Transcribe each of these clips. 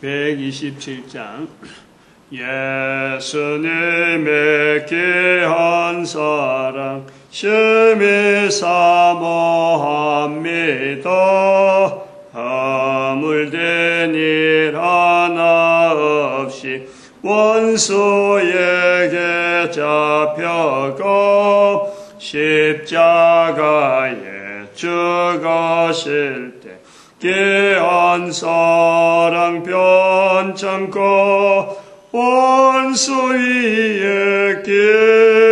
127장 예수님의 귀한 사랑 심히 사모합니다. 허물된 일 하나 없이 원수에게 잡혀가 십자가에 죽으실 때 귀한 사랑 변참고 원수 위에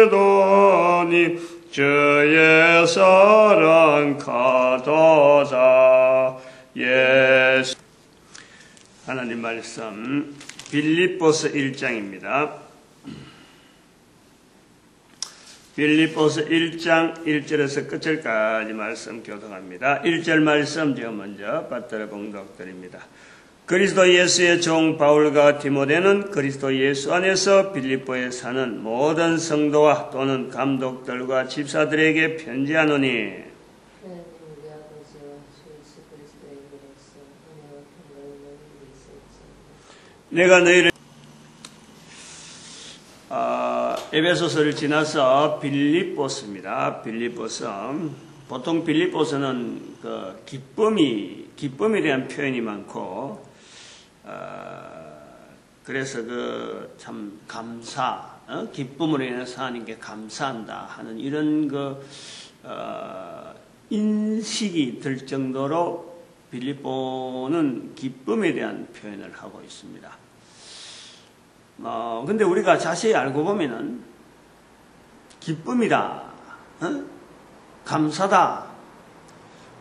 기도하니 주의 사랑 가도다. 예수. 하나님 말씀 빌립보서 1장입니다. 빌립보서 1장 1절에서 끝절까지 말씀 교독합니다. 1절 말씀 제가 먼저 받들어 봉독드립니다. 그리스도 예수의 종 바울과 디모데는 그리스도 예수 안에서 빌립보에 사는 모든 성도와 또는 감독들과 집사들에게 편지하노니 내가 너희를 에베소서를 지나서 빌립보서입니다. 빌립보서. 보통 빌립보서는 그 기쁨에 대한 표현이 많고, 그래서 그 참 감사, 기쁨으로 인해서 하나님께 감사한다 하는 이런 인식이 들 정도로 빌립보는 기쁨에 대한 표현을 하고 있습니다. 근데 우리가 자세히 알고 보면은, 기쁨이다, 감사다,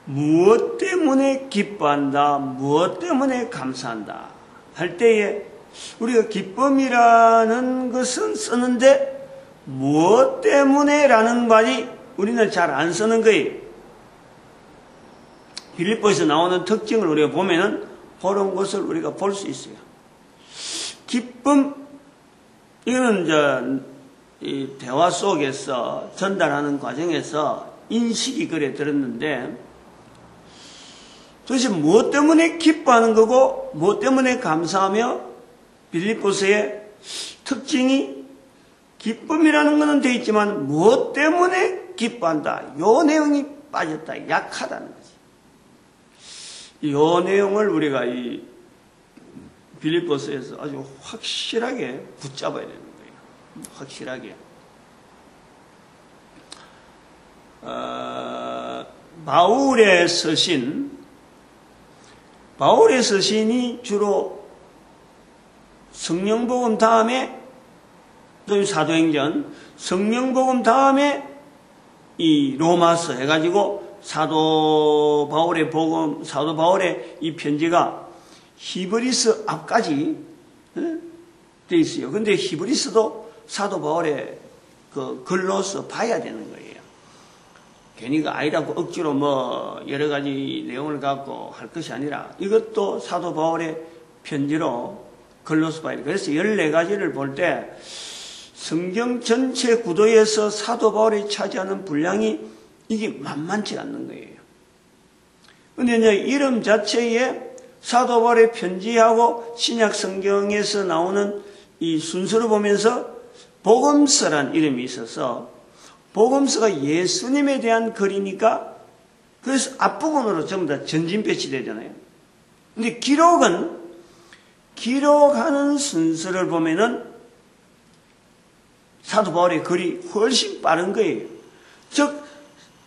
무엇 때문에 기뻐한다, 무엇 때문에 감사한다 할 때에 우리가 기쁨이라는 것은 쓰는데 무엇 때문에 라는 말이 우리는 잘 안 쓰는 거예요. 빌립보에서 나오는 특징을 우리가 보면은 그런 것을 우리가 볼 수 있어요. 기쁨, 이거는 이 대화 속에서 전달하는 과정에서 인식이 그래 들었는데, 도대체 무엇 때문에 기뻐하는 거고 무엇 때문에 감사하며, 빌립보서의 특징이 기쁨이라는 것은 되어 있지만 무엇 때문에 기뻐한다, 요 내용이 빠졌다, 약하다는 거지. 요 내용을 우리가 이 빌립보서에서 아주 확실하게 붙잡아야 되는 거예요. 확실하게. 바울의 서신이 주로 성령복음 다음에, 또 사도행전, 성령복음 다음에 이 로마서 해가지고 사도 바울의 이 편지가 히브리서 앞까지 돼 있어요. 근데 히브리서도 사도 바울의 그 글로서 봐야 되는 거예요. 괜히 그 아이라고 억지로 여러 가지 내용을 갖고 할 것이 아니라 이것도 사도 바울의 편지로 글로서 봐야 돼요. 그래서 14가지를 볼 때 성경 전체 구도에서 사도 바울이 차지하는 분량이 이게 만만치 않는 거예요. 근데 이제 이름 자체에 사도 바울의 편지하고 신약 성경에서 나오는 이 순서를 보면서 복음서란 이름이 있어서, 복음서가 예수님에 대한 글이니까 그래서 앞부분으로 전부 다 전진 배치되잖아요. 근데 기록하는 순서를 보면은 사도 바울의 글이 훨씬 빠른 거예요. 즉,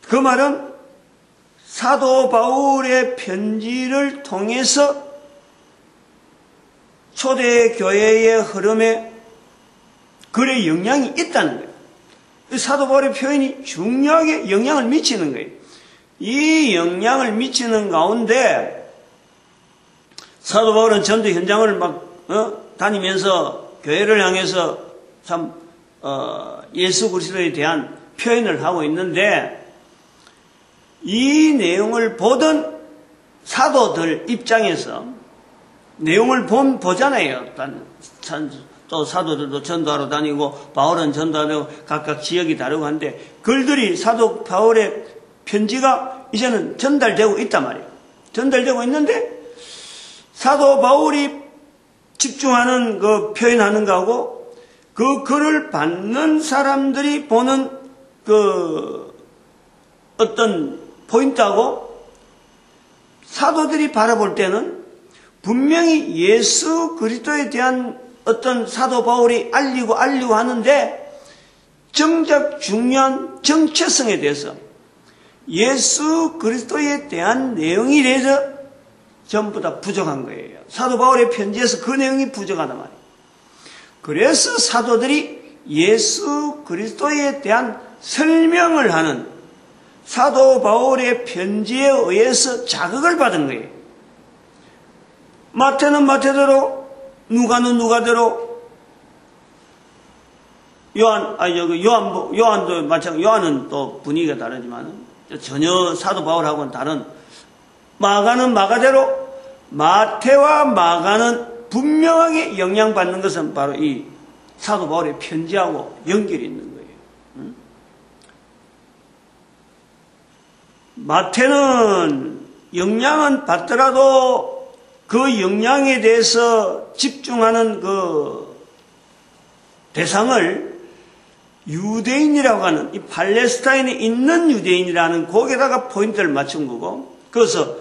그 말은 사도 바울의 편지를 통해서 초대교회의 흐름에 글의 영향이 있다는 거예요. 사도 바울의 표현이 중요하게 영향을 미치는 거예요. 이 영향을 미치는 가운데 사도 바울은 전도 현장을 다니면서 교회를 향해서 참 예수 그리스도에 대한 표현을 하고 있는데, 이 내용을 보던 사도들 입장에서 내용을 보잖아요. 또 사도들도 전도하러 다니고 바울은 전도하러 각각 지역이 다르고 한데, 글들이 사도 바울의 편지가 이제는 전달되고 있단 말이에요. 전달되고 있는데 사도 바울이 집중하는 그 표현하는 거하고 그 글을 받는 사람들이 보는 그 어떤 포인트하고 사도들이 바라볼 때는 분명히 예수 그리스도에 대한 어떤 사도 바울이 알리고 하는데 정작 중요한 정체성에 대해서 예수 그리스도에 대한 내용이 대해서 전부 다 부족한 거예요. 사도 바울의 편지에서 그 내용이 부족하단 말이에요. 그래서 사도들이 예수 그리스도에 대한 설명을 하는 사도 바울의 편지에 의해서 자극을 받은 거예요. 마태는 마태대로, 누가는 누가대로, 요한도 마찬가지, 요한은 또 분위기가 다르지만 전혀 사도 바울하고는 다른, 마가는 마가대로, 마태와 마가는 분명하게 영향받는 것은 바로 이 사도 바울의 편지하고 연결이 있는 거예요. 마태는 영향은 받더라도 그 영향에 대해서 집중하는 그 대상을 유대인이라고 하는 이 팔레스타인에 있는 유대인이라는 거기에다가 포인트를 맞춘 거고, 그래서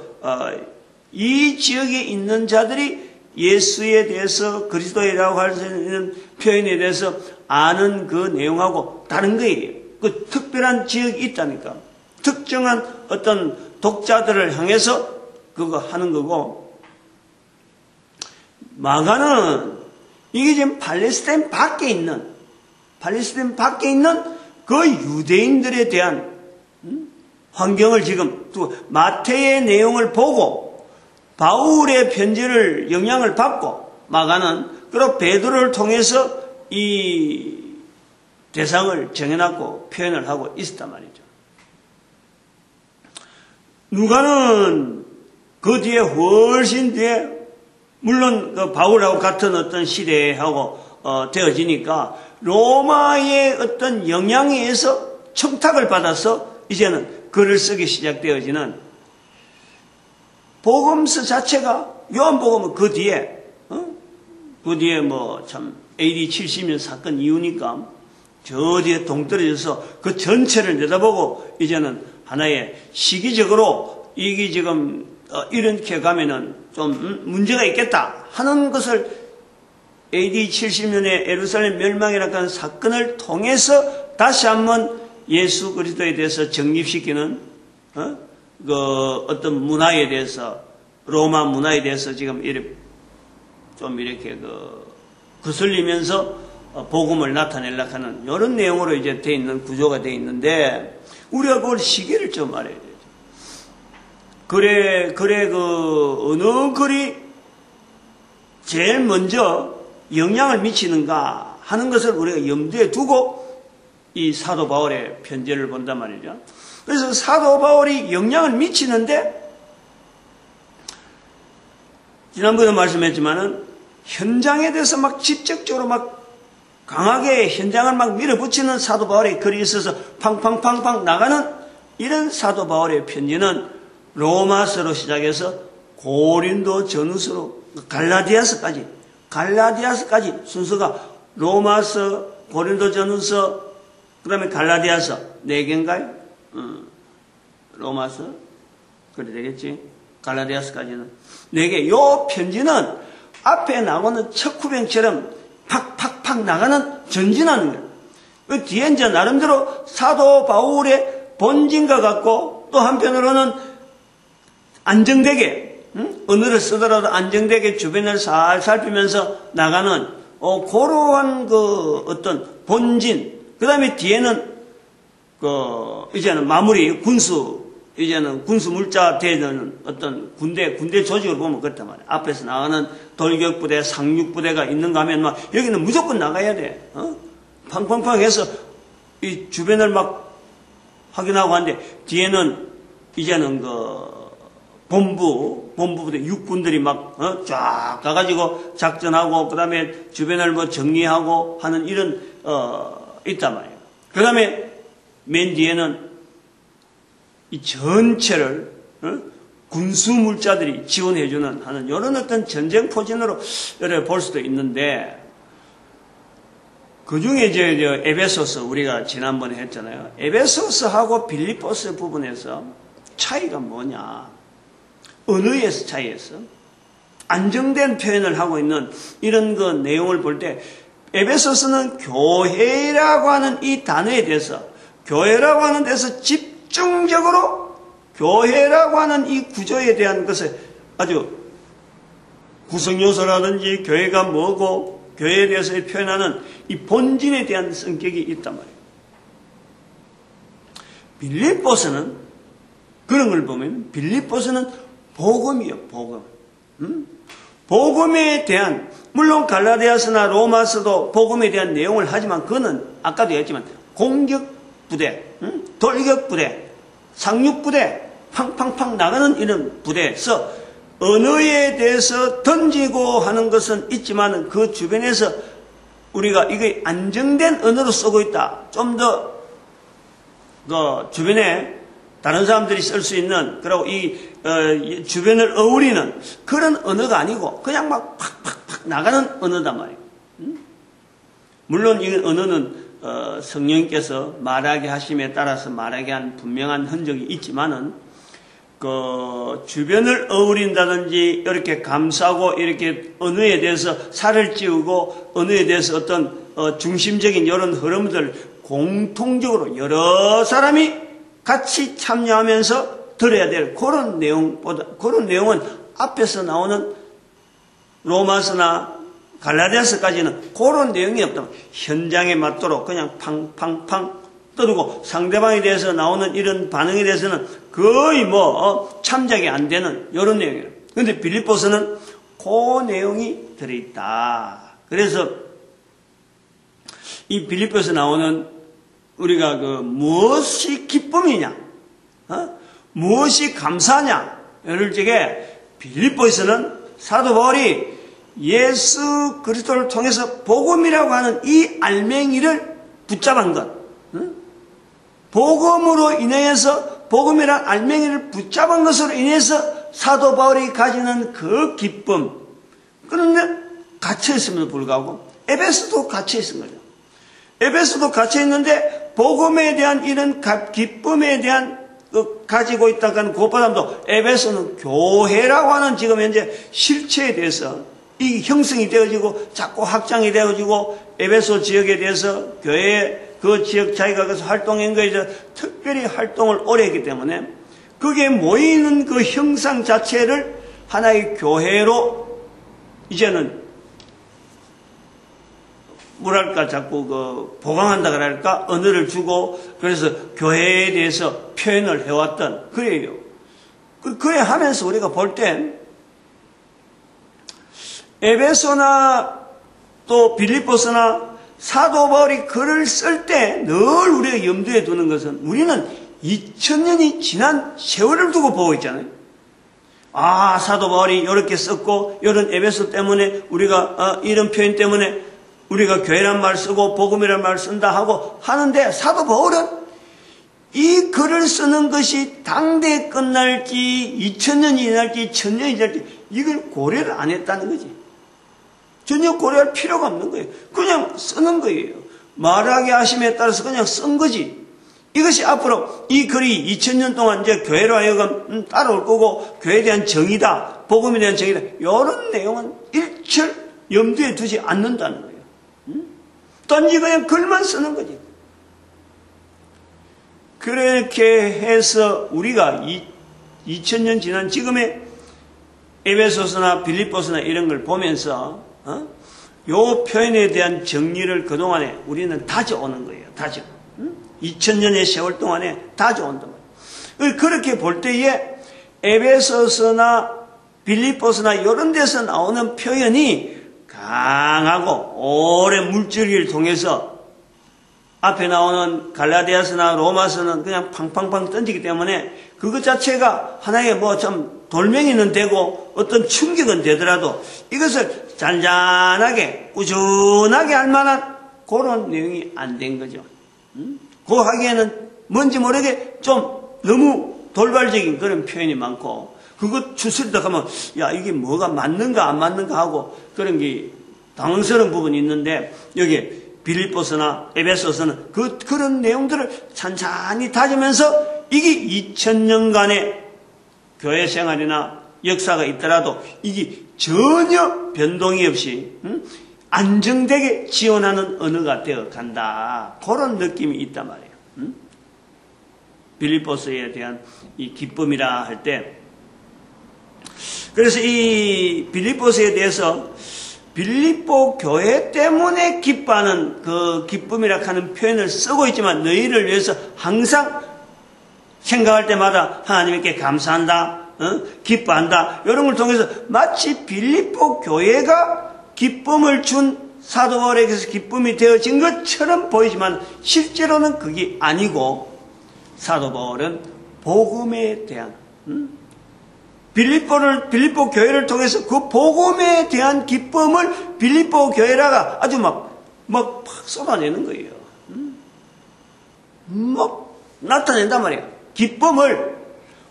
이 지역에 있는 자들이 예수에 대해서 그리스도이라고 할 수 있는 표현에 대해서 아는 그 내용하고 다른 거예요. 그 특별한 지역이 있다니까. 특정한 어떤 독자들을 향해서 그거 하는 거고, 마가는 이게 지금 팔레스타인 밖에 있는 그 유대인들에 대한 환경을 지금 또 마태의 내용을 보고 바울의 편지를 영향을 받고, 마가는 그리고 베드로를 통해서 이 대상을 정해놨고 표현을 하고 있었단 말이죠. 누가는 그 뒤에 훨씬 뒤에, 물론 그 바울하고 같은 어떤 시대하고 되어지니까 로마의 어떤 영향에 의해서 청탁을 받아서 이제는 글을 쓰기 시작되어지는 복음서 자체가, 요한복음은 그 뒤에 뭐 참 AD 70년 사건 이후니까 저 뒤에 동떨어져서 그 전체를 내다보고 이제는 하나의 시기적으로 이게 지금 이렇게 가면은 좀 문제가 있겠다 하는 것을 AD 70년에 예루살렘 멸망이라는 하는 사건을 통해서 다시 한번 예수 그리스도에 대해서 정립시키는 그 어떤 문화에 대해서, 로마 문화에 대해서 지금 좀 이렇게 거슬리면서 복음을 나타내려고 하는 이런 내용으로 이제 돼 있는 구조가 돼 있는데, 우리가 그걸 시기를 좀 알아야 되죠. 그래 어느 글이 제일 먼저 영향을 미치는가 하는 것을 우리가 염두에 두고 이 사도 바울의 편지를 본단 말이죠. 그래서 사도 바울이 영향을 미치는데, 지난번에 말씀했지만은 현장에 대해서 막 직접적으로 막 강하게 현장을 막 밀어붙이는 사도 바울의 글이 있어서 팡팡팡팡 나가는 이런 사도 바울의 편지는 로마서로 시작해서 고린도 전후서로 갈라디아서까지 순서가 로마서, 고린도 전후서, 그 다음에 갈라디아서 4개인가요? 로마서 그래 되겠지. 갈라디아서까지는 4개. 요 편지는 앞에 나오는 척후병처럼 팍팍팍 나가는 전진하는 거예요. 그 뒤에 이제 나름대로 사도 바울의 본진과 같고, 또 한편으로는 안정되게, 언어를 쓰더라도 안정되게 주변을 살 살피면서 나가는 그러한 그 어떤 본진. 그 다음에 뒤에는 이제는 마무리 이제는 군수 물자 되는 어떤 군대 조직을 보면 그렇단 말이야. 앞에서 나가는 돌격부대, 상륙부대가 있는가 하면 막 여기는 무조건 나가야 돼. 팡팡팡 해서 이 주변을 막 확인하고 하는데, 뒤에는 이제는 본부부대 육군들이 막 쫙 가가지고 작전하고, 그 다음에 주변을 뭐 정리하고 하는 이런 있단 말이에요. 그 다음에 맨 뒤에는 이 전체를 군수 물자들이 지원해주는 하는 이런 어떤 전쟁 포진으로 볼 수도 있는데, 그 중에 이제 에베소서 우리가 지난번에 했잖아요. 에베소서하고 빌립보서 부분에서 차이가 뭐냐? 언어에서 차이에서 안정된 표현을 하고 있는 이런 그 내용을 볼 때, 에베소서는 교회라고 하는 이 단어에 대해서, 교회라고 하는 데서 집중적으로 교회라고 하는 이 구조에 대한 것을 아주 구성요소라든지 교회가 뭐고 교회에 대해서 표현하는 이 본질에 대한 성격이 있단 말이에요. 빌립보서는 그런 걸 보면 빌립보서는 복음이에요. 복음. 복음에 대한, 물론 갈라디아서나 로마서도 복음에 대한 내용을 하지만 그거는 아까도 얘기했지만 공격 부대, 돌격 부대, 상륙 부대, 팡팡팡 나가는 이런 부대에서 언어에 대해서 던지고 하는 것은 있지만 그 주변에서 우리가 이게 안정된 언어로 쓰고 있다. 좀 더 그 주변에 다른 사람들이 쓸 수 있는, 그리고 이 주변을 어우리는 그런 언어가 아니고 그냥 막 팍팍팍 나가는 언어단 말이에요. 물론 이 언어는 성령님께서 말하게 하심에 따라서 말하게 한 분명한 흔적이 있지만은 그 주변을 어우린다든지 이렇게 감싸고 이렇게 언어에 대해서 살을 찌우고 언어에 대해서 어떤 중심적인 이런 흐름들 공통적으로 여러 사람이 같이 참여하면서 들어야 될 그런 내용은 앞에서 나오는 로마서나 갈라디아서까지는 그런 내용이 없다. 현장에 맞도록 그냥 팡팡팡 떠들고 상대방에 대해서 나오는 이런 반응에 대해서는 거의 참작이 안 되는 이런 내용이에요. 그런데 빌립보서는 그 내용이 들어있다. 그래서 이 빌립보에서 나오는 우리가 무엇이 기쁨이냐, 무엇이 감사냐, 예를 적에 빌립보에서는 사도 바울이 예수 그리스도를 통해서 복음이라고 하는 이 알맹이를 붙잡은 것, 복음으로 인해서 복음이란 알맹이를 붙잡은 것으로 인해서 사도 바울이 가지는 그 기쁨, 그런데 갇혀있음에도 불구하고 에베소도 갇혀있은 거죠. 에베소도 갇혀있는데 복음에 대한 이런 기쁨에 대한 가지고 있다는 그것보다도 에베소는 교회라고 하는 지금 현재 실체에 대해서 이 형성이 되어지고 자꾸 확장이 되어지고 에베소 지역에 대해서 교회의 그 지역 자기가 가서 활동한 거에 대해서 특별히 활동을 오래 했기 때문에 그게 모이는 그 형상 자체를 하나의 교회로 이제는 뭐랄까 자꾸 보강한다 그럴까 언어를 주고 그래서 교회에 대해서 표현을 해왔던 그래요. 그래 하면서 우리가 볼 땐 에베소나 또 빌립보서나 사도 바울이 글을 쓸 때 늘 우리가 염두에 두는 것은 우리는 2000년이 지난 세월을 두고 보고 있잖아요. 아, 사도 바울이 이렇게 썼고 이런 에베소 때문에 우리가 이런 표현 때문에 우리가 교회란 말 쓰고 복음이란 말 쓴다 하고 하는데 사도 바울은 이 글을 쓰는 것이 당대에 끝날지 2000년이 지날지 1000년이 지날지 이걸 고려를 안 했다는 거지. 전혀 고려할 필요가 없는 거예요. 그냥 쓰는 거예요. 말하게 하심에 따라서 그냥 쓴 거지. 이것이 앞으로 이 글이 2000년 동안 이제 교회로 하여금 따라올 거고 교회에 대한 정의다, 복음에 대한 정의다. 이런 내용은 일철 염두에 두지 않는다는 거예요. 단지 그냥 글만 쓰는 거지. 그렇게 해서 우리가 2000년 지난 지금의 에베소서나 빌립보서나 이런 걸 보면서 요 표현에 대한 정리를 그동안에 우리는 다져오는 거예요. 2000년의 세월 동안에 다져온단 말이에요. 그렇게 볼 때에 에베소서나 빌립보서나 이런 데서 나오는 표현이 강하고 오랜 물줄기를 통해서 앞에 나오는 갈라디아서나 로마서는 그냥 팡팡팡 던지기 때문에 그것 자체가 하나의 좀 돌멩이는 되고 어떤 충격은 되더라도 이것을 잔잔하게 꾸준하게 할 만한 그런 내용이 안 된 거죠. 그거 하기에는 뭔지 모르게 좀 너무 돌발적인 그런 표현이 많고 그거 추스리다 가면, 야, 이게 뭐가 맞는가 안 맞는가 하고 그런 게 당황스러운 부분이 있는데, 여기 빌립보서나 에베소서는 그런 내용들을 찬찬히 다지면서 이게 2000년간의 교회 생활이나 역사가 있더라도 이게 전혀 변동이 없이 안정되게 지원하는 언어가 되어 간다. 그런 느낌이 있단 말이에요. 빌립보서에 대한 이 기쁨이라 할 때, 그래서 이 빌립보서에 대해서 빌립보 교회 때문에 기뻐하는 그 기쁨이라 하는 표현을 쓰고 있지만, 너희를 위해서 항상 생각할 때마다 하나님께 감사한다, 기뻐한다, 이런 걸 통해서 마치 빌립보 교회가 기쁨을 준 사도 바울에게서 기쁨이 되어진 것처럼 보이지만 실제로는 그게 아니고, 사도 바울은 복음에 대한 빌립보 교회를 통해서 그 복음에 대한 기쁨을 빌립보 교회라가 아주 막 쏟아내는 거예요. 막 나타낸단 말이에요. 기쁨을,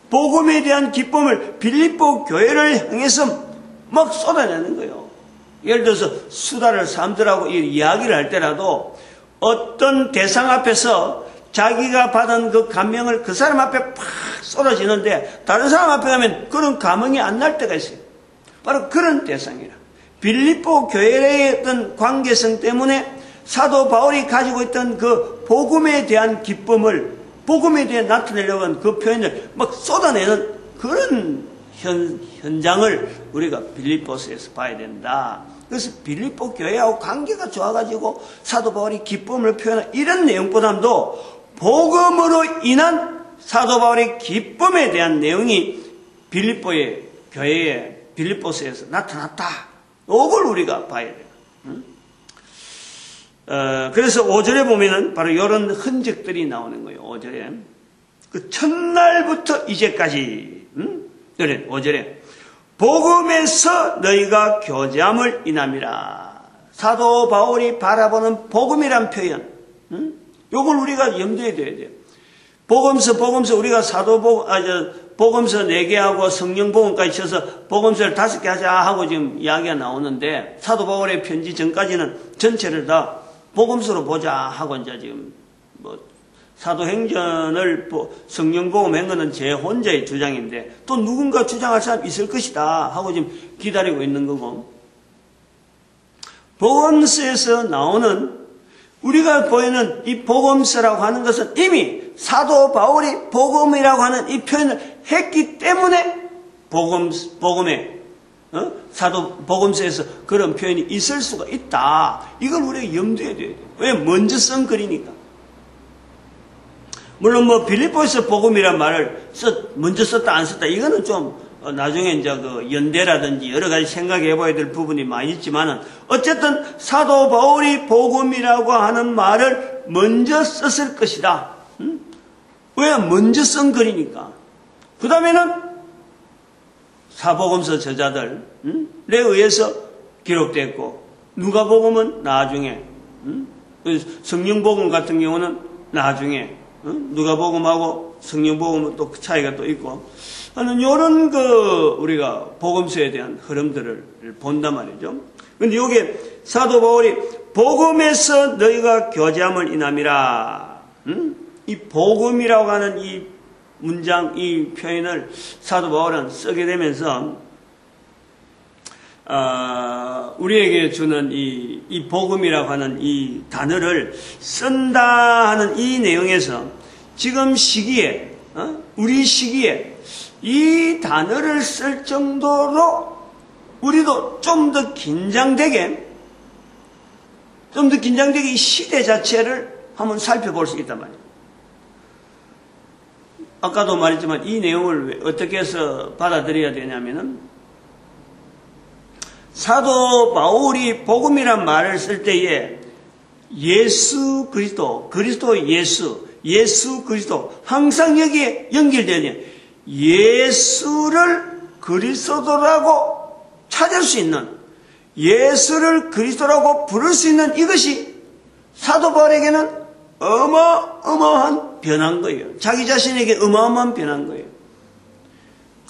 복음에 대한 기쁨을 빌립보 교회를 향해서 막 쏟아내는 거예요. 예를 들어서 수다를 사람들하고 이야기를 할 때라도 어떤 대상 앞에서 자기가 받은 그 감명을 그 사람 앞에 팍 쏟아지는데, 다른 사람 앞에 가면 그런 감흥이 안 날 때가 있어요. 바로 그런 대상이라. 빌립보 교회의 어떤 관계성 때문에 사도 바울이 가지고 있던 그 복음에 대한 기쁨을, 복음에 대해 나타내려고 하는 그 표현을 막 쏟아내는 그런 현장을 우리가 빌립보서에서 봐야 된다. 그래서 빌립보 교회하고 관계가 좋아가지고 사도 바울이 기쁨을 표현하는 이런 내용보다도 복음으로 인한 사도 바울의 기쁨에 대한 내용이 빌립보의 교회의 빌립보서에서 나타났다. 이걸 우리가 봐야 돼요. 그래서 5절에 보면은 바로 이런 흔적들이 나오는 거예요. 5절에. 그 첫날부터 이제까지. 그래, 5절에. 복음에서 너희가 교제함을 인함이라. 사도 바울이 바라보는 복음이란 표현. 요걸 우리가 염두에 둬야 돼요. 복음서 우리가 복음서 4개 하고 성령 복음까지 쳐서 복음서를 5개 하자 하고 지금 이야기가 나오는데, 사도 바울의 편지 전까지는 전체를 다 복음서로 보자 하고 이제 지금 사도행전을 성령 복음한 거는 제 혼자의 주장인데, 또 누군가 주장할 사람 있을 것이다 하고 지금 기다리고 있는 거고, 복음서에서 나오는 우리가 보이는 이 복음서라고 하는 것은 이미 사도 바울이 복음이라고 하는 이 표현을 했기 때문에 복음서에서 그런 표현이 있을 수가 있다. 이걸 우리가 염두에 둬야 돼요. 왜? 먼저 쓴 글이니까. 물론 빌립보에서 복음이란 말을 먼저 썼다 안 썼다 이거는 좀 나중에 이제 그 연대라든지 여러 가지 생각해 봐야 될 부분이 많이 있지만은, 어쨌든 사도 바울이 복음이라고 하는 말을 먼저 썼을 것이다. 왜? 먼저 쓴 글이니까. 그 다음에는 사복음서 저자들에 의해서 기록됐고, 누가복음은 나중에, 성령복음 같은 경우는 나중에, 누가복음하고 성령복음은 또 그 차이가 또 있고 하는 요런 우리가 복음서에 대한 흐름들을 본단 말이죠. 근데 여기에 사도 바울이 복음에서 너희가 교제함을 인함이라. 이 복음이라고 하는 이 문장, 이 표현을 사도 바울은 쓰게 되면서 우리에게 주는 이 복음이라고 하는 이 단어를 쓴다 하는 이 내용에서 지금 시기에, 우리 시기에 이 단어를 쓸 정도로 우리도 좀 더 긴장되게 이 시대 자체를 한번 살펴볼 수 있단 말이에요. 아까도 말했지만 이 내용을 어떻게 해서 받아들여야 되냐면은, 사도 바울이 복음이란 말을 쓸 때에 예수 그리스도, 예수 그리스도 항상 여기에 연결되냐, 예수를 그리스도라고 찾을 수 있는, 예수를 그리스도라고 부를 수 있는 이것이 사도 바울에게는 어마어마한 변한 거예요. 자기 자신에게 어마어마한 변한 거예요.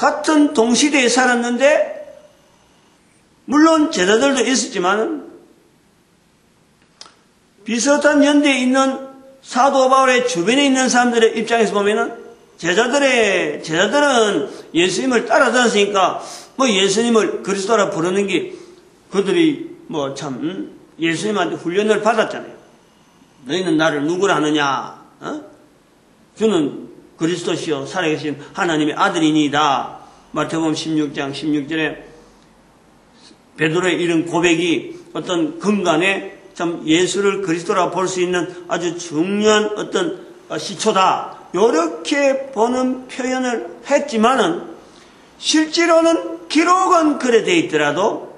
같은 동시대에 살았는데, 물론 제자들도 있었지만, 비슷한 연대에 있는 사도 바울의 주변에 있는 사람들의 입장에서 보면은, 제자들은 예수님을 따라다녔으니까, 예수님을 그리스도라 부르는 게, 그들이 예수님한테 훈련을 받았잖아요. 너희는 나를 누구라 하느냐? 주는 그리스도시요 살아계신 하나님의 아들이니이다. 마태복음 16장 16절에 베드로의 이런 고백이 어떤 근간에 참 예수를 그리스도라 볼 수 있는 아주 중요한 어떤 시초다. 이렇게 보는 표현을 했지만은 실제로는 기록은 그래 돼 있더라도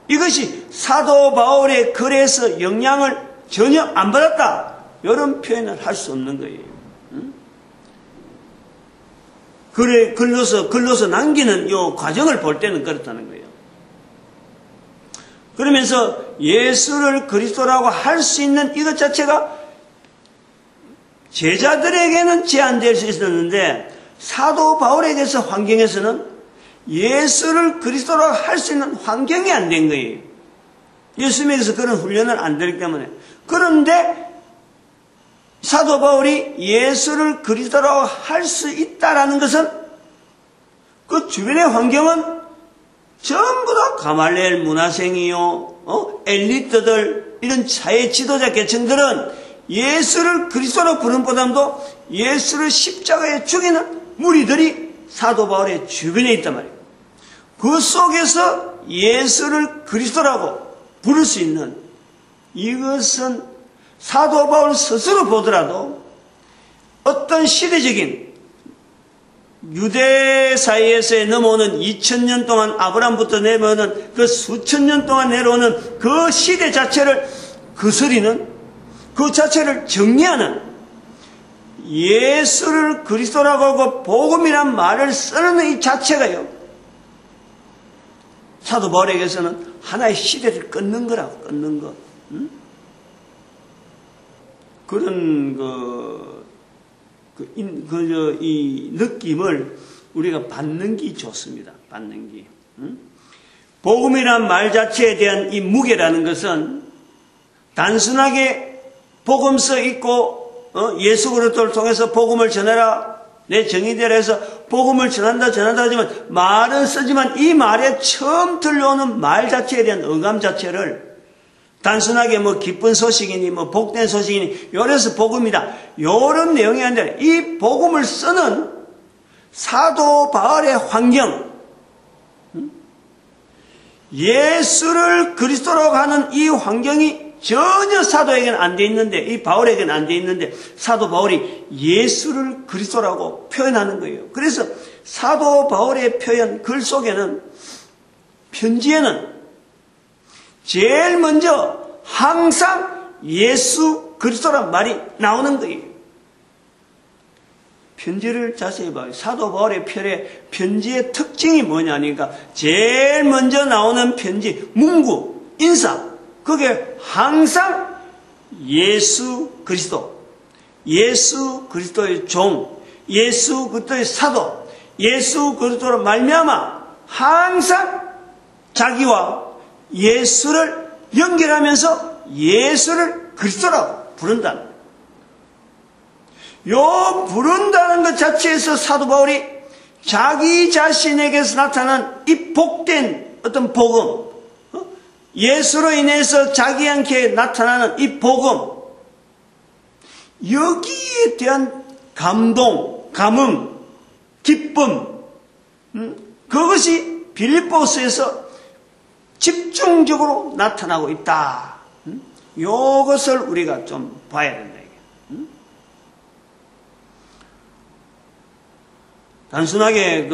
이것이 사도 바울의 글에서 영향을 전혀 안 받았다. 이런 표현을 할 수 없는 거예요. 글로서 남기는 이 과정을 볼 때는 그렇다는 거예요. 그러면서 예수를 그리스도라고 할 수 있는 이것 자체가 제자들에게는 제한될 수 있었는데 사도 바울에게서 환경에서는 예수를 그리스도라고 할 수 있는 환경이 안 된 거예요. 예수님에게서 그런 훈련을 안 되기 때문에. 그런데 사도 바울이 예수를 그리스도라고 할 수 있다라는 것은 그 주변의 환경은 전부 다 가말리엘 문화생이요, 엘리트들, 이런 사회 지도자 계층들은 예수를 그리스도로 부르는 보다도 예수를 십자가에 죽이는 무리들이 사도 바울의 주변에 있단 말이에요. 그 속에서 예수를 그리스도라고 부를 수 있는 이것은 사도 바울 스스로 보더라도 어떤 시대적인 유대 사이에서 넘어오는 2000년 동안 아브라함부터 내려오는 그 수천 년 동안 내려오는 그 시대 자체를 거스리는 그 자체를 정리하는 예수를 그리스도라고 하고 복음이란 말을 쓰는 이 자체가요. 사도 바울에게서는 하나의 시대를 끊는 거라고, 끊는 거. 그런 이 느낌을 우리가 받는 게 좋습니다. 받는 게. 복음이란 말 자체에 대한 이 무게라는 것은 단순하게 복음 써 있고 예수 그리스도를 통해서 복음을 전해라. 내 정의대로 해서 복음을 전한다 하지만 말은 쓰지만 이 말에 처음 들려오는 말 자체에 대한 어감 자체를 단순하게 기쁜 소식이니 복된 소식이니 요래서 복음이다. 요런 내용이 아니라 이 복음을 쓰는 사도 바울의 환경, 예수를 그리스도라고 하는 이 환경이 전혀 사도에게는 안 돼 있는데, 이 바울에게는 안 돼 있는데 사도 바울이 예수를 그리스도라고 표현하는 거예요. 그래서 사도 바울의 표현 글 속에는, 편지에는 제일 먼저 항상 예수 그리스도란 말이 나오는 거예요. 편지를 자세히 봐요. 사도 바울의 편지의 특징이 뭐냐니까 제일 먼저 나오는 편지, 문구, 인사, 그게 항상 예수 그리스도, 예수 그리스도의 종, 예수 그리스도의 사도, 예수 그리스도로 말미암아 항상 자기와 예수를 연결하면서 예수를 그리스도라고 부른다는 거예요. 요 부른다는 것 자체에서 사도 바울이 자기 자신에게서 나타난 이 복된 어떤 복음, 예수로 인해서 자기한테 나타나는 이 복음, 여기에 대한 감동, 감흥, 기쁨, 그것이 빌립보서에서 집중적으로 나타나고 있다. 이것을 우리가 좀 봐야 된다. 단순하게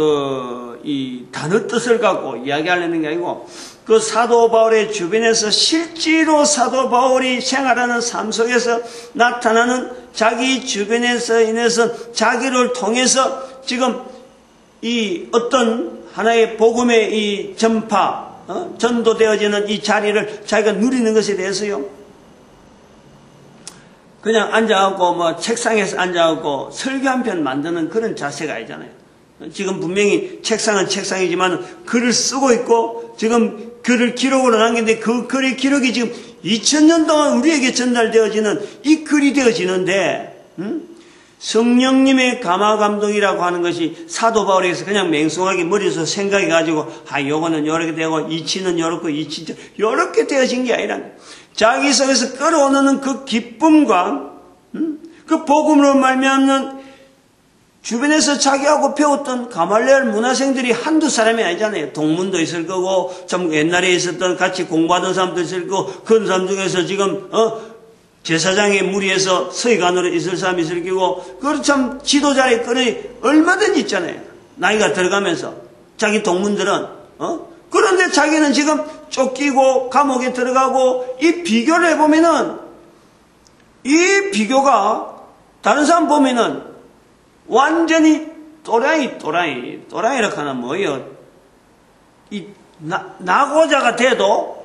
이 단어 뜻을 갖고 이야기하려는 게 아니고 그 사도 바울의 주변에서 실제로 사도 바울이 생활하는 삶 속에서 나타나는 자기 주변에서 인해서 자기를 통해서 지금 이 어떤 하나의 복음의 이 전파, 전도되어지는 이 자리를 자기가 누리는 것에 대해서요. 그냥 앉아갖고 책상에서 앉아갖고 설교 한 편 만드는 그런 자세가 아니잖아요. 지금 분명히 책상은 책상이지만 글을 쓰고 있고 지금 글을 기록으로 남겼는데 그 글의 기록이 지금 2000년 동안 우리에게 전달되어지는 이 글이 되어지는데 성령님의 감화감동이라고 하는 것이 사도 바울에게서 그냥 맹송하게 머리에서 생각해 가지고 요거는 요렇게 되고 이치는 요렇고 이치 요렇게 되어진 게 아니라 자기 속에서 끌어오는 그 기쁨과 그 복음으로 말미암는 주변에서 자기하고 배웠던 가말레알 문화생들이 한두 사람이 아니잖아요. 동문도 있을 거고 참 옛날에 있었던 같이 공부하던 사람도 있을 거고 그런 사람 중에서 지금 제사장의 무리에서 서기관으로 있을 사람이 있을 거고 그 참 지도자의 끈이 얼마든지 있잖아요. 나이가 들어가면서 자기 동문들은 그런데 자기는 지금 쫓기고 감옥에 들어가고 이 비교를 해보면은 이 비교가 다른 사람 보면은 완전히 또라이라고 하면 뭐예요? 나고자가 돼도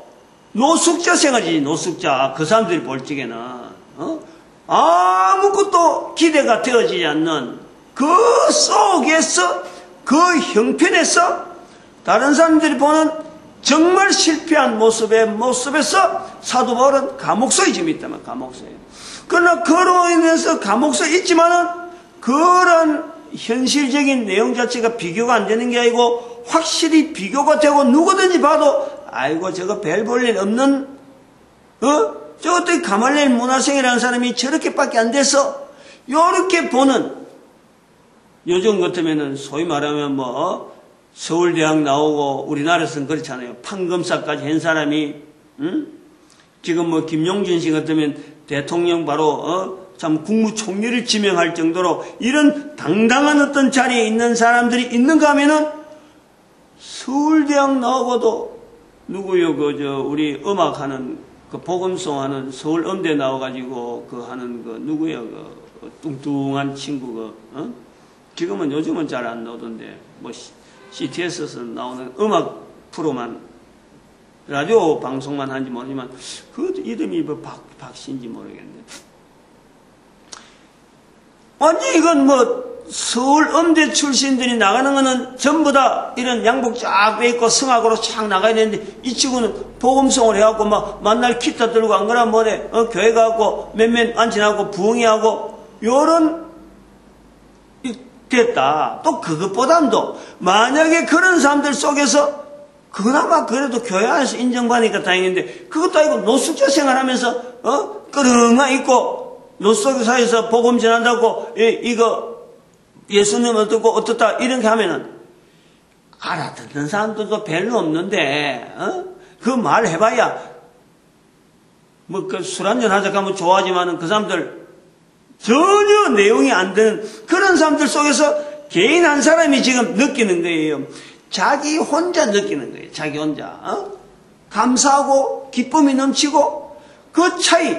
노숙자 생활이지, 노숙자. 그 사람들이 볼 적에는, 아무것도 기대가 되어지지 않는 그 속에서, 그 형편에서 다른 사람들이 보는 정말 실패한 모습에서 사도 바울은 감옥소에 지금 있다면, 감옥소에. 그러나 그로 인해서 감옥소에 있지만은 그런 현실적인 내용 자체가 비교가 안 되는 게 아니고 확실히 비교가 되고 누구든지 봐도 아이고 저거 별 볼 일 없는 저것도 가말레알 문화생이라는 사람이 저렇게밖에 안 돼서 요렇게 보는 요즘 같으면은 소위 말하면 서울대학 나오고 우리나라에서는 그렇잖아요. 판검사까지 한 사람이 지금 김용준 씨 같으면 대통령 바로 참 국무총리를 지명할 정도로 이런 당당한 어떤 자리에 있는 사람들이 있는가 하면은 서울대학 나오고도 누구요 우리 음악하는 그 복음송하는 서울음대 나와가지고 하는 누구요 뚱뚱한 친구 지금은 요즘은 잘 안 나오던데 CTS에서 나오는 음악 프로만 라디오 방송만 한지 모르지만 그 이름이 박씨인지 모르겠네. 아니 이건 서울 음대 출신들이 나가는 거는 전부 다 이런 양복 쫙 빼입고 성악으로 쫙 나가야 되는데 이 친구는 복음송을 해갖고 만날 기타 들고 안 그러면 뭐래 교회 가고 몇몇 안친하고 부흥회하고 요런 됐다. 또 그것보다도 만약에 그런 사람들 속에서 그나마 그래도 교회 안에서 인정받으니까 다행인데 그것도 아니고 노숙자 생활하면서 끄렁아 있고 노숙자 사이에서 복음 전한다고 이거 예수님 어떻다 이렇게 하면은 알아듣는 사람들도 별로 없는데 그 말 해봐야 술 한잔 하자 하면 좋아하지만은 그 사람들 전혀 내용이 안 되는 그런 사람들 속에서 개인 한 사람이 지금 느끼는 거예요. 자기 혼자 느끼는 거예요. 자기 혼자 감사하고 기쁨이 넘치고 그 차이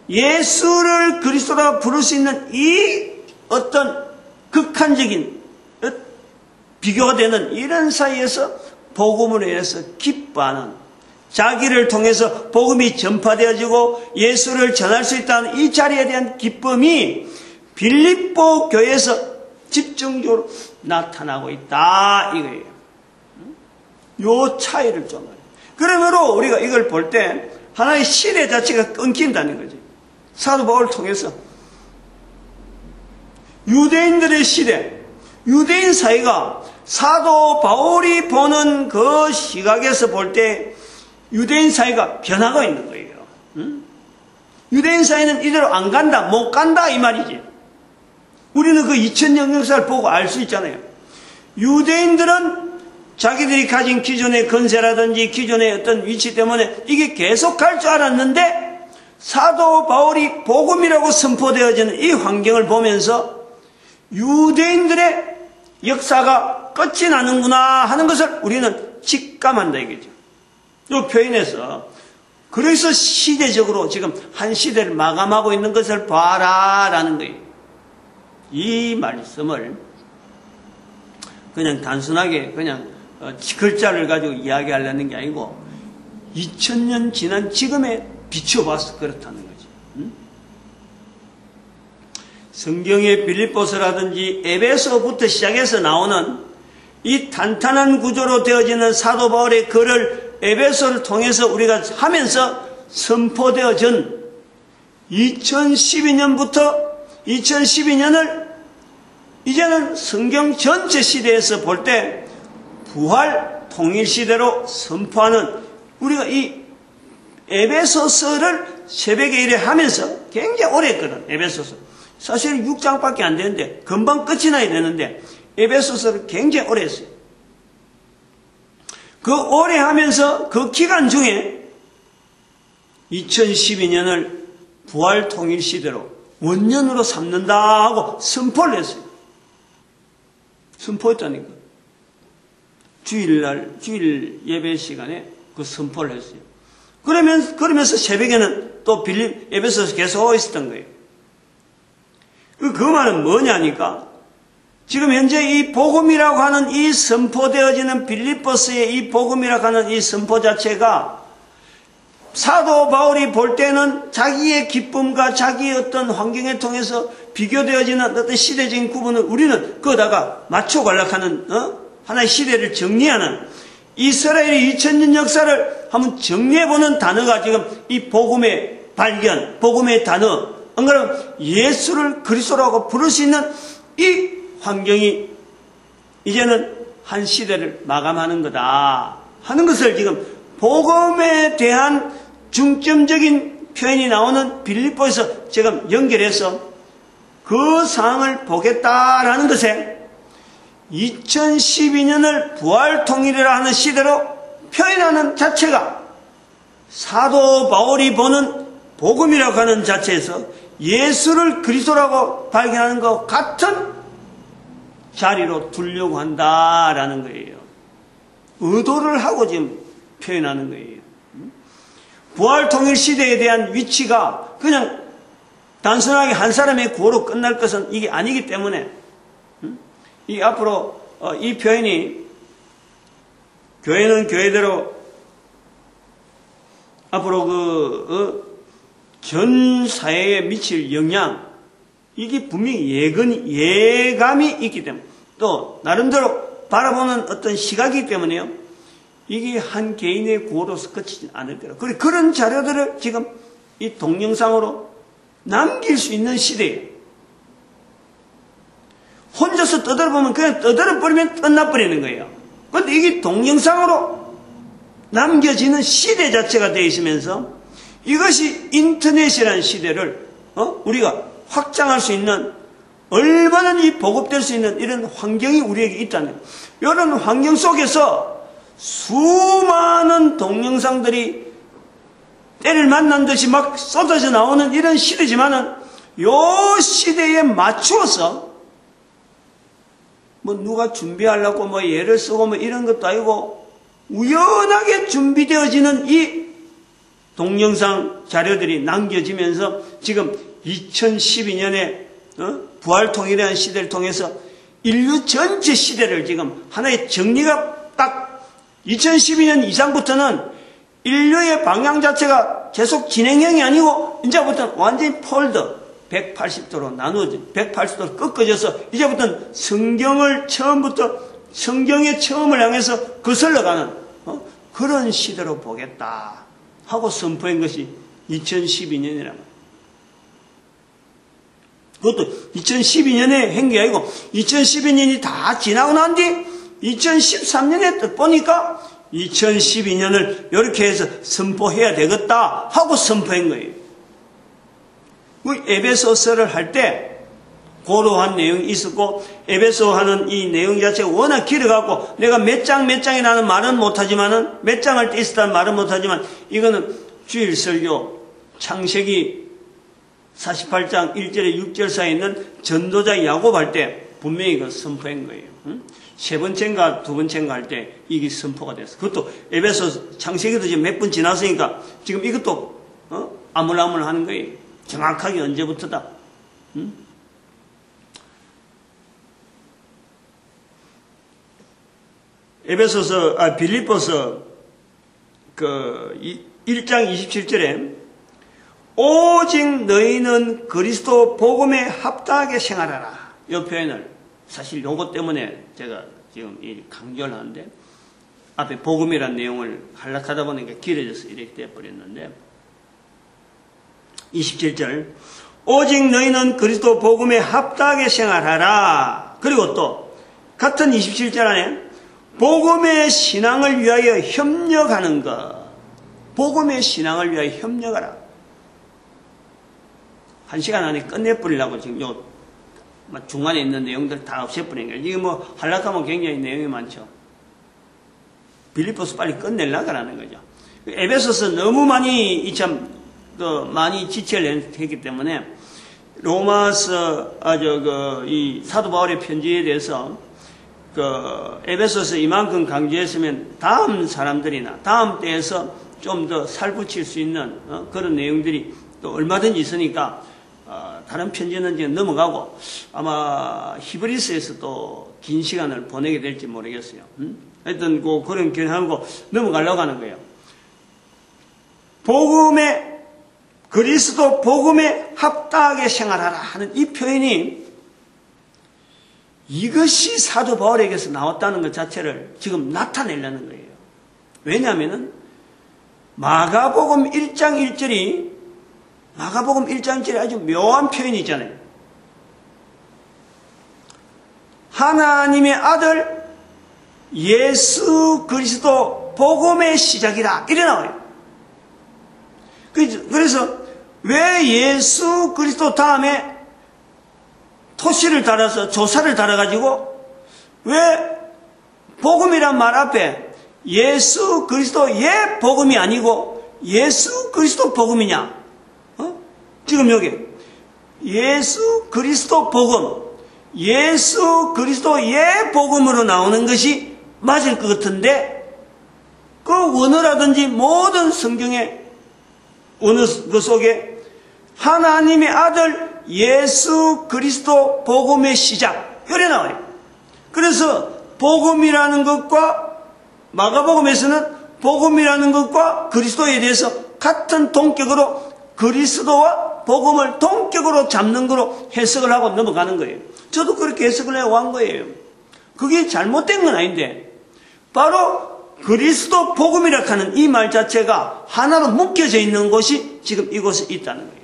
예수를 그리스도라 부를 수 있는 이 어떤 극한적인 비교가 되는 이런 사이에서 복음으로 인해서 기뻐하는 자기를 통해서 복음이 전파되어지고 예수를 전할 수 있다는 이 자리에 대한 기쁨이 빌립보 교회에서 집중적으로 나타나고 있다 이거예요. 요 차이를 좀 알아요. 그러므로 우리가 이걸 볼 때 하나의 시대 자체가 끊긴다는 거지. 사도 바울을 통해서 유대인들의 시대, 유대인 사회가 사도 바울이 보는 그 시각에서 볼 때 유대인 사회가 변하고 있는 거예요. 유대인 사회는 이대로 안 간다, 못 간다 이 말이지. 우리는 그 2000년 역사를 보고 알 수 있잖아요. 유대인들은 자기들이 가진 기존의 건세라든지 기존의 어떤 위치 때문에 이게 계속 갈 줄 알았는데 사도 바울이 복음이라고 선포되어지는 이 환경을 보면서 유대인들의 역사가 끝이 나는구나 하는 것을 우리는 직감한다 이거죠. 이 표현에서 그래서 시대적으로 지금 한 시대를 마감하고 있는 것을 봐라 라는 거예요. 이 말씀을 그냥 단순하게 그냥 글자를 가지고 이야기하려는 게 아니고 2000년 지난 지금에 비춰봐서 그렇다는 거지. 성경의 빌립보서라든지 에베소부터 시작해서 나오는 이 탄탄한 구조로 되어지는 사도 바울의 글을 에베소를 통해서 우리가 하면서 선포되어진 2012년부터 2012년을 이제는 성경 전체 시대에서 볼 때 부활 통일 시대로 선포하는, 우리가 이 에베소서를 새벽에 일에 하면서 굉장히 오래 했거든. 에베소서 사실 6장밖에 안 되는데 금방 끝이 나야 되는데 에베소서를 굉장히 오래 했어요. 그 오래 하면서 그 기간 중에 2012년을 부활 통일 시대로 원년으로 삼는다 하고 선포를 했어요. 선포했다니까. 주일 예배 시간에 그 선포를 했어요. 그러면서 새벽에는 또 에베소서 계속 있었던 거예요. 그 말은 뭐냐니까, 지금 현재 이 복음이라고 하는 이 선포되어지는 빌립보서의 이 복음이라고 하는 이 선포 자체가 사도 바울이 볼 때는 자기의 기쁨과 자기의 어떤 환경에 통해서 비교되어지는 어떤 시대적인 구분을 우리는 거기다가 맞춰 관락하는 하나의 시대를 정리하는, 이스라엘의 2000년 역사를 한번 정리해보는 단어가 지금 이 복음의 발견, 복음의 단어, 안 그러면 예수를 그리스도라고 부를 수 있는 이 환경이 이제는 한 시대를 마감하는 거다 하는 것을 지금 복음에 대한 중점적인 표현이 나오는 빌립보에서 지금 연결해서 그 상황을 보겠다라는 것에 2012년을 부활통일이라 하는 시대로 표현하는 자체가 사도 바울이 보는 복음이라고 하는 자체에서 예수를 그리스도라고 발견하는 것 같은 자리로 두려고 한다라는 거예요. 의도를 하고 지금 표현하는 거예요. 부활통일 시대에 대한 위치가 그냥 단순하게 한 사람의 구호로 끝날 것은 이게 아니기 때문에 이 앞으로 이 표현이 교회는 교회대로 앞으로 전 사회에 미칠 영향, 이게 분명히 예감이 있기 때문에, 또 나름대로 바라보는 어떤 시각이기 때문에요. 이게 한 개인의 구호로서 그치지 않을 거라. 그런 자료들을 지금 이 동영상으로 남길 수 있는 시대예요. 혼자서 떠들어보면 그냥 떠들어버리면 끝나버리는 거예요. 그런데 이게 동영상으로 남겨지는 시대 자체가 되어 있으면서 이것이 인터넷이라는 시대를 우리가 확장할 수 있는, 얼마나 이 보급될 수 있는 이런 환경이 우리에게 있다는, 이런 환경 속에서 수많은 동영상들이 때를 만난 듯이 막 쏟아져 나오는 이런 시대지만은 요 시대에 맞추어서 뭐 누가 준비하려고 뭐 예를 쓰고 뭐 이런 것도 아니고 우연하게 준비되어지는 이 동영상 자료들이 남겨지면서 지금 2012년에 부활통일이라는 시대를 통해서 인류 전체 시대를 지금 하나의 정리가 딱 2012년 이상부터는 인류의 방향 자체가 계속 진행형이 아니고 이제부터는 완전히 폴더 180도로 나누어진 180도로 꺾어져서 이제부터는 성경을 처음부터 성경의 처음을 향해서 거슬러가는 그런 시대로 보겠다 하고 선포한 것이 2012년이란 말이에요. 그것도 2012년에 한 게 아니고 2012년이 다 지나고 난 뒤 2013년에 또 보니까 2012년을 이렇게 해서 선포해야 되겠다 하고 선포한 거예요. 에베소서를 할 때 고도한 내용이 있었고, 에베소 하는 이 내용 자체가 워낙 길어갖고 내가 몇 장이라는 말은 못하지만은, 몇 장 할 때 있었다는 말은 못하지만, 이거는 주일 설교 창세기 48장 1절에 6절 사이에 있는 전도자 야곱 할 때 분명히 그 선포한 거예요. 세 번째인가 두 번째인가 할 때 이게 선포가 됐어. 그것도 에베소 창세기도 지금 몇 번 지났으니까 지금 이것도 아물아물 하는 거예요. 정확하게 언제부터다. 빌립보서 1장 27절에 오직 너희는 그리스도 복음에 합당하게 생활하라. 이 표현을 사실 요것 때문에 제가 지금 강조를 하는데 앞에 복음이라는 내용을 하려하다 보니까 길어져서 이렇게 되어버렸는데 27절 오직 너희는 그리스도 복음에 합당하게 생활하라. 그리고 또 같은 27절 안에 복음의 신앙을 위하여 협력하는 것. 복음의 신앙을 위하여 협력하라. 1시간 안에 끝내버리려고 지금 요 중간에 있는 내용들 다 없애버리는 거예요. 이게 뭐 하려하면 굉장히 내용이 많죠. 빌립보서 빨리 끝내려고 하는 거죠. 에베소서 너무 많이 많이 지체를 했기 때문에 로마서 이 사도 바울의 편지에 대해서 에베소서 이만큼 강조했으면 다음 사람들이나 다음 때에서 좀 더 살붙일 수 있는 그런 내용들이 또 얼마든지 있으니까 다른 편지는 이제 넘어가고 아마 히브리서에서 또 긴 시간을 보내게 될지 모르겠어요. 하여튼 그런 견해하고 넘어가려고 하는 거예요. 그리스도 복음에 합당하게 생활하라 하는 이 표현이 이것이 사도 바울에게서 나왔다는 것 자체를 지금 나타내려는 거예요. 왜냐하면 마가복음 1장 1절이 아주 묘한 표현이 있잖아요. 하나님의 아들 예수 그리스도 복음의 시작이다. 이래 나와요. 그래서 왜 예수 그리스도 다음에 토시를 달아서 조사를 달아가지고 왜 복음이란 말 앞에 예수 그리스도의 복음이 아니고 예수 그리스도 복음이냐? 지금 여기 예수 그리스도 복음, 예수 그리스도의 복음으로 나오는 것이 맞을 것 같은데 그 원어라든지 모든 성경의 어느 그 속에 하나님의 아들 예수 그리스도 복음의 시작 이래 나와요. 그래서 복음이라는 것과 마가복음에서는 복음이라는 것과 그리스도에 대해서 같은 동격으로 그리스도와 복음을 동격으로 잡는 거로 해석을 하고 넘어가는 거예요. 저도 그렇게 해석을 해온 거예요. 그게 잘못된 건 아닌데 바로 그리스도 복음이라 하는 이 말 자체가 하나로 묶여져 있는 곳이 지금 이곳에 있다는 거예요.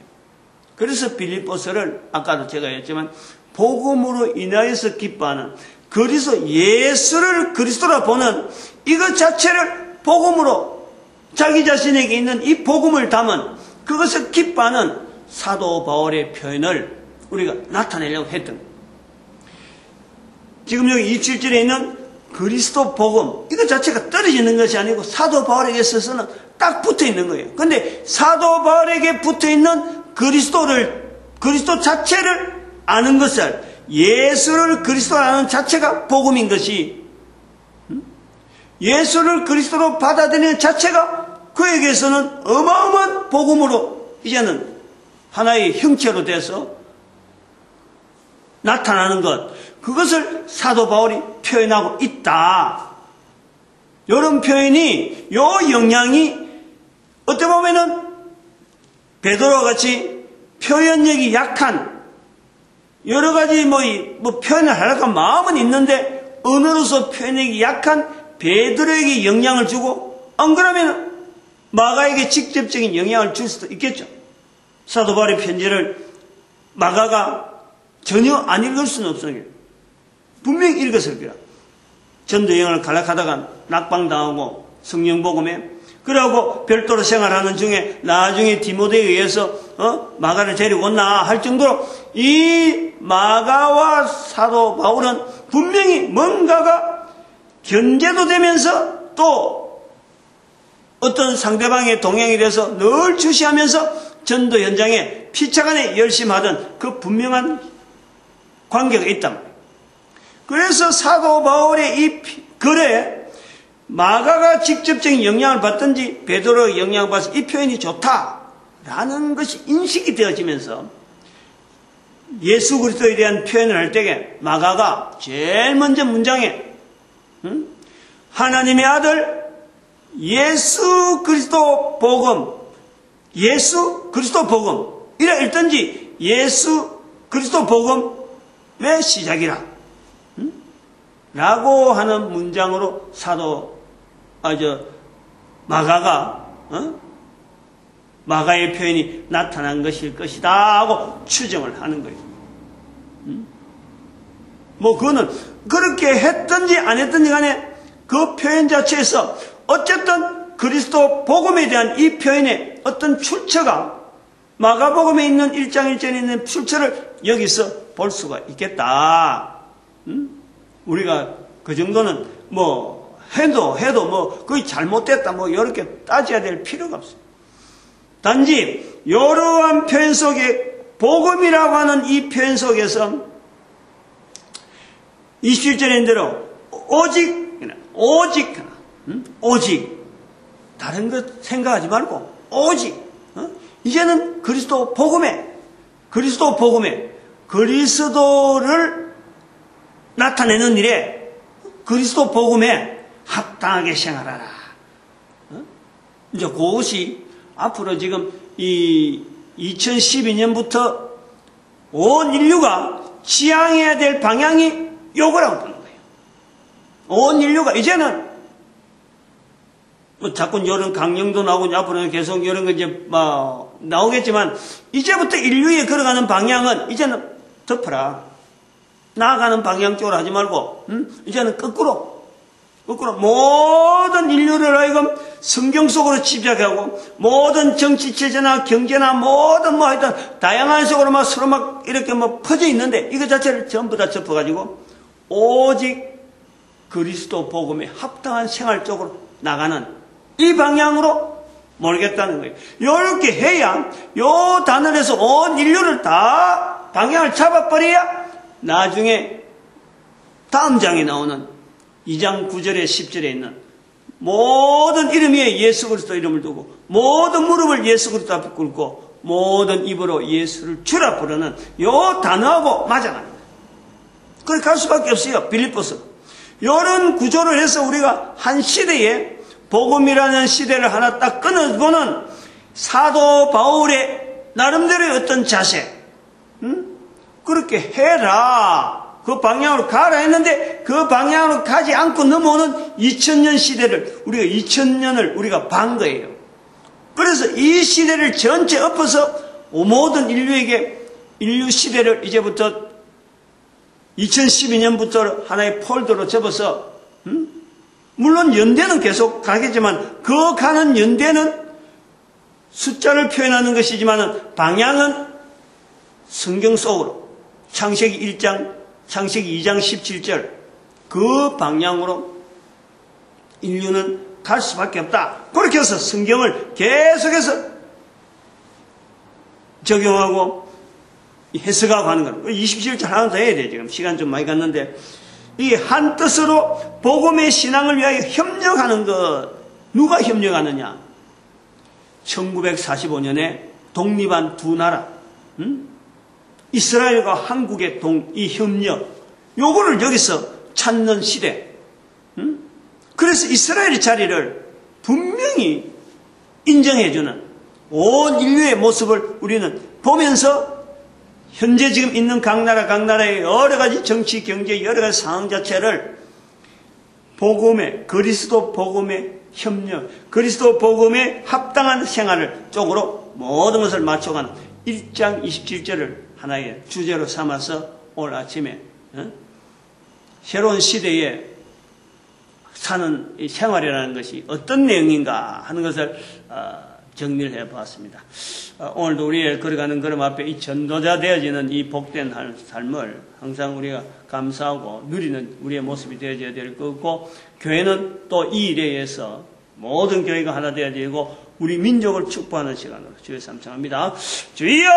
그래서 빌립보서를 아까도 제가 했지만 복음으로 인하여서 기뻐하는 그리스도 예수를 그리스도라 보는 이것 자체를 복음으로 자기 자신에게 있는 이 복음을 담은 그것을 기뻐하는 사도 바울의 표현을 우리가 나타내려고 했던 거예요. 지금 여기 27절에 있는 그리스도 복음 이것 자체가 떨어지는 것이 아니고 사도 바울에게 있어서는 딱 붙어 있는 거예요. 그런데 사도 바울에게 붙어 있는 그리스도 자체를 아는 것을 예수를 그리스도로 아는 자체가 복음인 것이 예수를 그리스도로 받아들이는 자체가 그에게서는 어마어마한 복음으로 이제는 하나의 형체로 돼서 나타나는 것 그것을 사도 바울이 표현하고 있다. 이런 표현이 요 영향이 어떻게 보면은 베드로와 같이 표현력이 약한 여러 가지 뭐 표현을 하려고 하면 마음은 있는데 언어로서 표현력이 약한 베드로에게 영향을 주고 안 그러면 마가에게 직접적인 영향을 줄 수도 있겠죠. 사도 바울의 편지를 마가가 전혀 안 읽을 수는 없어요. 분명히 읽었을 거야. 전도 여행을 가락하다가 낙방당하고 성령 복음에 그러고 별도로 생활하는 중에 나중에 디모데에 의해서 마가를 데리고 온나 할 정도로 이 마가와 사도 바울은 분명히 뭔가가 견제도 되면서 또 어떤 상대방의 동행이 돼서 늘 주시하면서 전도 현장에 피차간에 열심히 하던 그 분명한 관계가 있단 말이에요. 그래서 사도 바울의 이 글에 마가가 직접적인 영향을 받든지 베드로의 영향을 받아서 이 표현이 좋다라는 것이 인식이 되어지면서 예수 그리스도에 대한 표현을 할 때에 마가가 제일 먼저 문장에 하나님의 아들 예수 그리스도 복음 예수 그리스도 복음 이라 읽든지 예수 그리스도 복음의 시작이라 라고 하는 문장으로 사도 마가가 마가의 표현이 나타난 것일 것이다 하고 추정을 하는 거예요. 뭐 그거는 그렇게 했든지 안 했든지 간에 그 표현 자체에서 어쨌든 그리스도 복음에 대한 이 표현의 어떤 출처가 마가복음에 있는 1장 1절에 있는 출처를 여기서 볼 수가 있겠다. 우리가 그 정도는 뭐 해도 뭐 거의 잘못됐다 뭐 이렇게 따져야 될 필요가 없어요. 단지 여러한 표현 속에 복음이라고 하는 이 표현 속에서 21절에 있는 대로 오직 다른 것 생각하지 말고 오직 이제는 그리스도 복음에 그리스도를 나타내는 일에 그리스도 복음에 합당하게 생활하라. 이제 그것이 앞으로 지금 이 2012년부터 온 인류가 지향해야 될 방향이 요거라고 보는 거예요. 온 인류가 이제는 뭐 자꾸 이런 강령도 나오고 앞으로는 계속 이런 거 이제 나오겠지만 이제부터 인류에 걸어가는 방향은 이제는 덮어라. 나아가는 방향 쪽으로 하지 말고 이제는 거꾸로 모든 인류를 하여금 성경 속으로 집약하고 모든 정치 체제나 경제나 모든 뭐 하여튼 다양한 속으로 막 서로 막 이렇게 뭐 퍼져 있는데 이거 자체를 전부 다 접어가지고 오직 그리스도 복음에 합당한 생활 쪽으로 나가는 이 방향으로 몰겠다는 거예요. 이렇게 해야 요 단원에서 온 인류를 다 방향을 잡아버려야 나중에 다음 장에 나오는 2장 9절에 10절에 있는 모든 이름 위에 예수 그리스도 이름을 두고 모든 무릎을 예수 그리스도 앞에 꿇고 모든 입으로 예수를 주라 부르는 요 단어하고 맞아갑니다. 그렇게 갈 수밖에 없어요. 빌립보서. 이런 구조를 해서 우리가 한 시대에 복음이라는 시대를 하나 딱 끊어고는 사도 바울의 나름대로의 어떤 자세 그렇게 해라. 그 방향으로 가라 했는데 그 방향으로 가지 않고 넘어오는 2000년 시대를 우리가 2000년을 우리가 반 거예요. 그래서 이 시대를 전체 엎어서 모든 인류에게 인류 시대를 이제부터 2012년부터 하나의 폴더로 접어서 물론 연대는 계속 가겠지만 그 가는 연대는 숫자를 표현하는 것이지만 방향은 성경 속으로 창세기 2장 17절 그 방향으로 인류는 갈 수밖에 없다. 그렇게 해서 성경을 계속해서 적용하고 해석하고 하는 거예요. 27절 하나 더 해야 돼. 지금 시간 좀 많이 갔는데 이 한 뜻으로 복음의 신앙을 위하여 협력하는 것 누가 협력하느냐? 1945년에 독립한 두 나라 이스라엘과 한국의 이 협력 요거를 여기서 찾는 시대. 그래서 이스라엘의 자리를 분명히 인정해주는 온 인류의 모습을 우리는 보면서 현재 지금 있는 각 나라의 여러 가지 정치, 경제, 여러 가지 상황 자체를 복음의, 그리스도 복음의 협력, 그리스도 복음에 합당한 생활을 쪽으로 모든 것을 맞춰가는 1장 27절을 하나의 주제로 삼아서 오늘 아침에 새로운 시대에 사는 이 생활이라는 것이 어떤 내용인가 하는 것을 정리를 해보았습니다. 오늘도 우리의 걸어가는 걸음 앞에 이 전도자 되어지는 이 복된 삶을 항상 우리가 감사하고 누리는 우리의 모습이 되어져야 될 거고 교회는 또 이 일에 의해서 모든 교회가 하나 되어야 되고 우리 민족을 축복하는 시간으로 주여 삼창합니다. 주여!